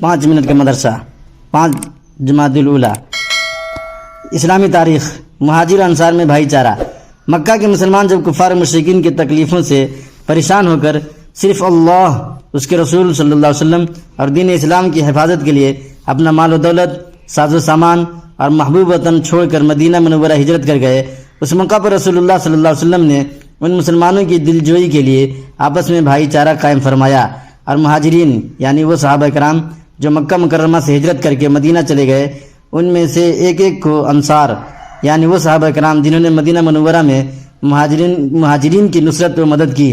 5 minute کا مدرسہ 5 جمادی الاولیٰ۔ اسلامی تاریخ، مہاجر و انصار میں بھائی چارہ۔ مکہ کے مسلمان جب کفار و مشرکین کی تکلیفوں سے پریشان ہو کر صرف اللہ، اس کے رسول صلی اللہ علیہ وسلم اور دین اسلام کی حفاظت کے لیے اپنا مال و دولت، ساز و سامان اور محبوب وطن چھوڑ کر مدینہ منورہ ہجرت کر گئے، اس موقع پر رسول اللہ صلی اللہ علیہ وسلم نے ان مسلمانوں کی دل جوئی کے لیے آپس میں بھائی چارہ قائم فرمایا، اور مہاجرین یعنی وہ صحابہ کرام جو مکہ مکرمہ سے ہجرت کر کے مدینہ چلے گئے، ان میں سے ایک ایک کو انصار یعنی وہ صحابہ کرام جنہوں نے مدینہ منورہ میں مہاجرین کی نصرت و مدد کی،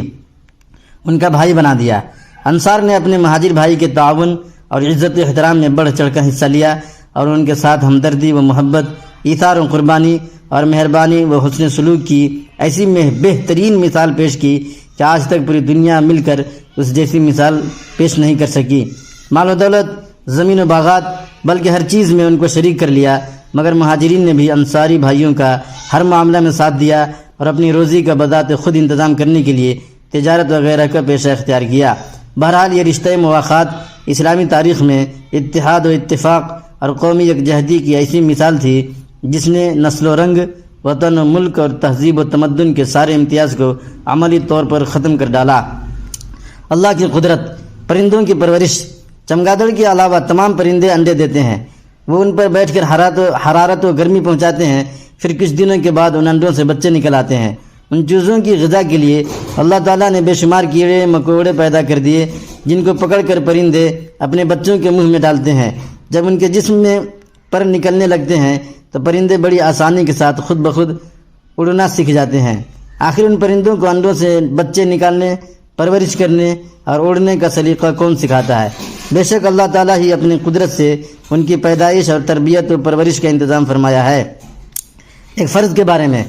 ان کا بھائی بنا دیا۔ انصار نے اپنے مہاجر بھائی کے تعاون اور عزت و احترام میں بڑھ چڑھ کر حصہ لیا اور ان کے ساتھ ہمدردی و محبت، ایثار و قربانی اور مہربانی و حسن سلوک کی ایسی بہترین مثال پیش کی کہ آج تک پوری دنیا مل کر اس جیسی مثال پیش نہیں کر سکی۔ مال و دولت، زمین و باغات، بلکہ ہر چیز میں ان کو شریک کر لیا، مگر مہاجرین نے بھی انصاری بھائیوں کا ہر معاملہ میں ساتھ دیا اور اپنی روزی کا بذات خود انتظام کرنے کے لیے تجارت وغیرہ کا پیشہ اختیار کیا۔ بہرحال یہ رشتہ مواخات اسلامی تاریخ میں اتحاد و اتفاق اور قومی یکجہتی کی ایسی مثال تھی جس نے نسل و رنگ، وطن و ملک اور تہذیب و تمدن کے سارے امتیاز کو عملی طور پر ختم کر ڈالا۔ اللہ کی قدرت، پرندوں کی پرورش۔ چمگادڑ کے علاوہ تمام پرندے انڈے دیتے ہیں، وہ ان پر بیٹھ کر حرارت و گرمی پہنچاتے ہیں، پھر کچھ دنوں کے بعد ان انڈوں سے بچے نکل آتے ہیں۔ ان چیزوں کی غذا کے لیے اللہ تعالیٰ نے بے شمار کیڑے مکوڑے پیدا کر دیے جن کو پکڑ کر پرندے اپنے بچوں کے منہ میں ڈالتے ہیں۔ جب ان کے جسم میں پر نکلنے لگتے ہیں تو پرندے بڑی آسانی کے ساتھ خود بخود اڑنا سیکھ جاتے ہیں۔ آخر ان پرندوں کو انڈوں سے بچے نکالنے، پرورش کرنے اور اڑنے کا سلیقہ کون سکھاتا ہے؟ بے شک اللہ تعالیٰ ہی اپنی قدرت سے ان کی پیدائش اور تربیت و پرورش کا انتظام فرمایا ہے۔ ایک فرض کے بارے میں،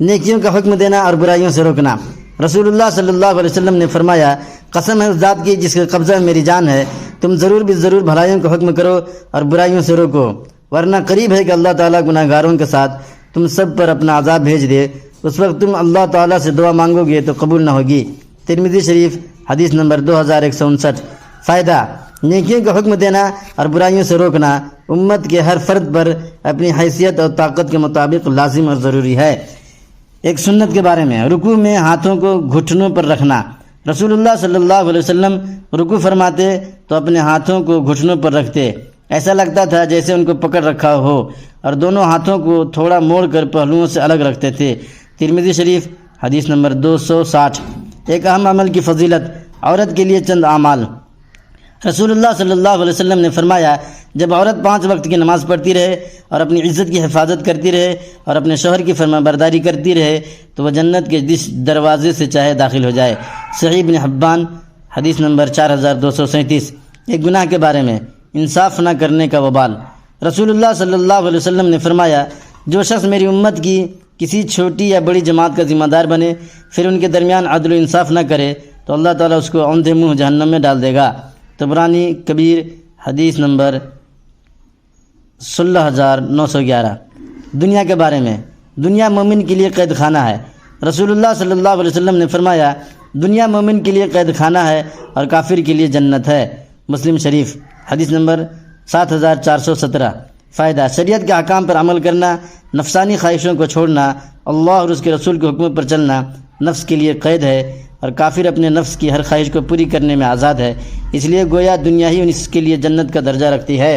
نیکیوں کا حکم دینا اور برائیوں سے روکنا۔ رسول اللہ صلی اللہ علیہ وسلم نے فرمایا، قسم ہے اس ذات کی جس کے قبضہ میں میری جان ہے، تم ضرور بھی ضرور بھلائیوں کا حکم کرو اور برائیوں سے روکو، ورنہ قریب ہے کہ اللہ تعالیٰ گناہ گاروں کے ساتھ تم سب پر اپنا عذاب بھیج دے، اس وقت تم اللہ تعالیٰ سے دعا مانگو گے تو قبول نہ ہوگی۔ ترمذی شریف حدیث نمبر 2159۔ فائدہ: نیکیوں کا حکم دینا اور برائیوں سے روکنا امت کے ہر فرد پر اپنی حیثیت اور طاقت کے مطابق لازم اور ضروری ہے۔ ایک سنت کے بارے میں، رکوع میں ہاتھوں کو گھٹنوں پر رکھنا۔ رسول اللہ صلی اللہ علیہ وسلم رکوع فرماتے تو اپنے ہاتھوں کو گھٹنوں پر رکھتے، ایسا لگتا تھا جیسے ان کو پکڑ رکھا ہو، اور دونوں ہاتھوں کو تھوڑا موڑ کر پہلوؤں سے الگ رکھتے تھے۔ ترمذی شریف حدیث نمبر 260۔ ایک اہم عمل کی فضیلت، عورت کے لیے چند اعمال۔ رسول اللہ صلی اللہ علیہ وسلم نے فرمایا، جب عورت 5 وقت کی نماز پڑھتی رہے اور اپنی عزت کی حفاظت کرتی رہے اور اپنے شوہر کی فرمانبرداری کرتی رہے تو وہ جنت کے جس دروازے سے چاہے داخل ہو جائے۔ صحیح ابن حبان حدیث نمبر 4237۔ ایک گناہ کے بارے میں، انصاف نہ کرنے کا وبال۔ رسول اللہ صلی اللہ علیہ وسلم نے فرمایا، جو شخص میری امت کی کسی چھوٹی یا بڑی جماعت کا ذمہ دار بنے پھر ان کے درمیان عدل و انصاف نہ کرے تو اللہ تعالیٰ اس کو اوندھے منہ جہنم میں ڈال دے گا۔ طبرانی کبیر حدیث نمبر 16911۔ دنیا کے بارے میں، دنیا مومن کے لیے قید خانہ ہے۔ رسول اللہ صلی اللہ علیہ وسلم نے فرمایا، دنیا مومن کے لیے قید خانہ ہے اور کافر کے لیے جنت ہے۔ مسلم شریف حدیث نمبر 7417۔ فائدہ: شریعت کے احکام پر عمل کرنا، نفسانی خواہشوں کو چھوڑنا، اللہ اور اس کے رسول کے حکم پر چلنا نفس کے لیے قید ہے، اور کافر اپنے نفس کی ہر خواہش کو پوری کرنے میں آزاد ہے، اس لیے گویا دنیا ہی اس کے لیے جنت کا درجہ رکھتی ہے۔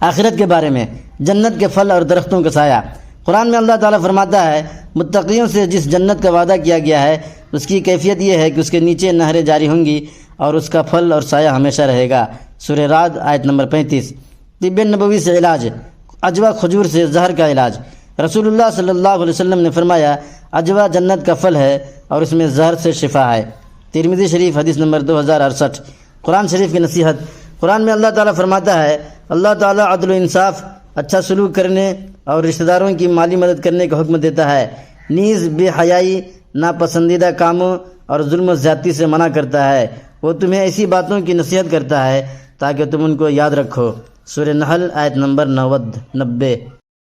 آخرت کے بارے میں، جنت کے پھل اور درختوں کا سایہ۔ قرآن میں اللہ تعالیٰ فرماتا ہے، متقیوں سے جس جنت کا وعدہ کیا گیا ہے اس کی کیفیت یہ ہے کہ اس کے نیچے نہریں جاری ہوں گی اور اس کا پھل اور سایہ ہمیشہ رہے گا۔ سورہ رعد آیت نمبر 35۔ طب نبوی سے علاج، عجوہ کھجور سے زہر کا علاج۔ رسول اللہ صلی اللہ علیہ وسلم نے فرمایا، عجوہ جنت کا پھل ہے اور اس میں زہر سے شفا ہے۔ ترمذی شریف حدیث نمبر 2068۔ قرآن شریف کی نصیحت۔ قرآن میں اللہ تعالیٰ فرماتا ہے، اللہ تعالیٰ عدل و انصاف، اچھا سلوک کرنے اور رشتہ داروں کی مالی مدد کرنے کا حکم دیتا ہے، نیز بے حیائی، ناپسندیدہ کاموں اور ظلم و زیادتی سے منع کرتا ہے۔ وہ تمہیں ایسی باتوں کی نصیحت کرتا ہے تاکہ تم ان کو یاد رکھو۔ سورہ نحل آیت نمبر 90۔